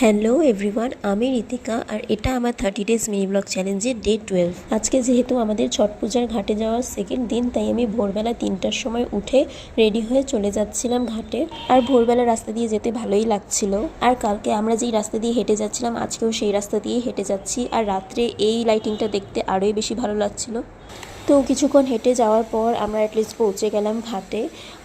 Hello everyone, আমি ঋতিকা আর এটা আমার 30 ডেজ মিনি ব্লগ চ্যালেঞ্জের ডে 12। আজকে যেহেতু আমাদের ছট পূজার ঘাটে যাওয়ার সেকেন্ড দিন, তাই আমি ভোরবেলা 3টার সময় উঠে রেডি হয়ে চলে যাচ্ছিলাম ঘাটে। আর ভোরবেলা রাস্তা দিয়ে যেতে ভালোই লাগছিল। আর কালকে আমরা যেই রাস্তা দিয়ে হেঁটে যাচ্ছিলাম, আজকেও সেই রাস্তা দিয়েই হেঁটে যাচ্ছি। আর রাত্রে এই লাইটিংটা দেখতে আরোই বেশি ভালো লাগছিল। তো কিছুক্ষণ হেঁটে যাওয়ার পর আমরা অ্যাটলিস্ট পৌঁছে গেলাম ঘাটে।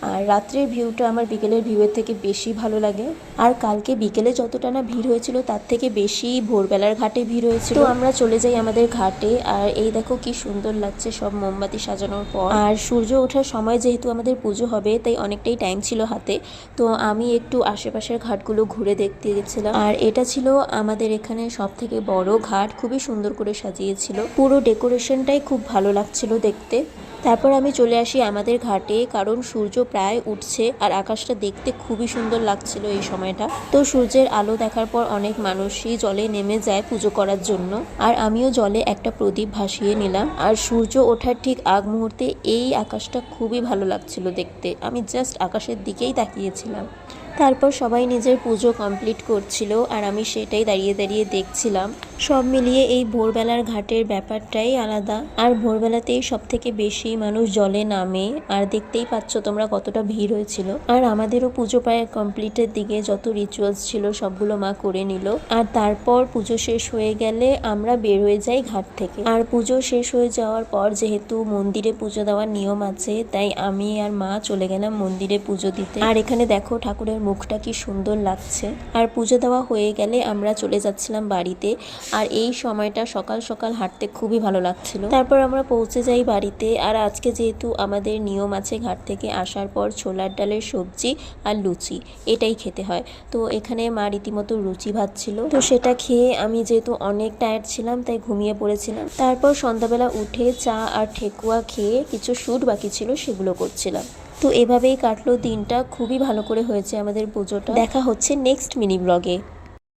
আর রাত্রের ভিউটা আমার বিকেলের ভিউয়ের থেকে বেশি ভালো লাগে। আর কালকে বিকেলে যতটা না ভিড় হয়েছিল, তার থেকে বেশি ভোরবেলার ঘাটে ভিড় হয়েছিল। তো আমরা চলে যাই আমাদের ঘাটে। আর এই দেখো কি সুন্দর লাগছে সব মোমবাতি সাজানোর পর। আর সূর্য ওঠার সময় যেহেতু আমাদের পুজো হবে, তাই অনেকটাই টাইম ছিল হাতে। তো আমি একটু আশেপাশের ঘাটগুলো ঘুরে দেখতে গেছিলাম। আর এটা ছিল আমাদের এখানে সব থেকে বড় ঘাট, খুবই সুন্দর করে সাজিয়েছিল। পুরো ডেকোরেশনটাই খুব ভালো লাগছিল দেখতে। তারপর আমি চলে আসি আমাদের ঘাটে, কারণ সূর্য প্রায় উঠছে আর আকাশটা দেখতে খুবই সুন্দর লাগছিল এই সময়টা। তো সূর্যের আলো দেখার পর অনেক মানুষই জলে নেমে যায় পুজো করার জন্য। আর আমিও জলে একটা প্রদীপ ভাসিয়ে নিলাম। আর সূর্য ওঠার ঠিক আগ মুহূর্তে এই আকাশটা খুবই ভালো লাগছিল দেখতে। আমি জাস্ট আকাশের দিকেই তাকিয়েছিলাম। তারপর সবাই নিজের পুজো কমপ্লিট করছিল আর আমি সেটাই দাঁড়িয়ে দাঁড়িয়ে দেখছিলাম। সব মিলিয়ে এই ভোরবেলার ঘাটের ব্যাপারটাই আলাদা। আর ভোরবেলাতেই সব থেকে বেশি মানুষ জলে নামে। আর দেখতেই পাচ্ছ তোমরা কতটা ভিড় হয়েছিল। আর আমাদেরও পুজো প্রায় কমপ্লিটের দিকে, যত রিচুয়ালস ছিল সবগুলো মা করে নিল। আর তারপর পুজো শেষ হয়ে গেলে আমরা বের হয়ে যাই ঘাট থেকে। আর পুজো শেষ হয়ে যাওয়ার পর যেহেতু মন্দিরে পুজো দেওয়ার নিয়ম আছে, তাই আমি আর মা চলে গেলাম মন্দিরে পুজো দিতে। আর এখানে দেখো ঠাকুরের মুখটা কি সুন্দর লাগছে। আর পুজো দেওয়া হয়ে গেলে আমরা চলে যাচ্ছিলাম বাড়িতে। আর এই সময়টা সকাল সকাল হাঁটতে খুবই ভালো লাগছিল। তারপর আমরা পৌঁছে যাই বাড়িতে। আর আজকে যেহেতু আমাদের নিয়ম আছে ঘাট থেকে আসার পর ছোলার ডালের সবজি আর লুচি এটাই খেতে হয়। তো এখানে মা রীতিমতো লুচি ভাজছিল। তো সেটা খেয়ে আমি যেহেতু অনেক টায়ার্ড ছিলাম, তাই ঘুমিয়ে পড়েছিলাম। তারপর সন্ধ্যাবেলা উঠে চা আর ঠেকুয়া খেয়ে কিছু শ্যুট বাকি ছিল সেগুলো করছিলাম। তো এভাবেই কাটলো দিনটা। খুবই ভালো করে হয়েছে আমাদের পুজোটা। দেখা হচ্ছে নেক্সট মিনি ব্লগে।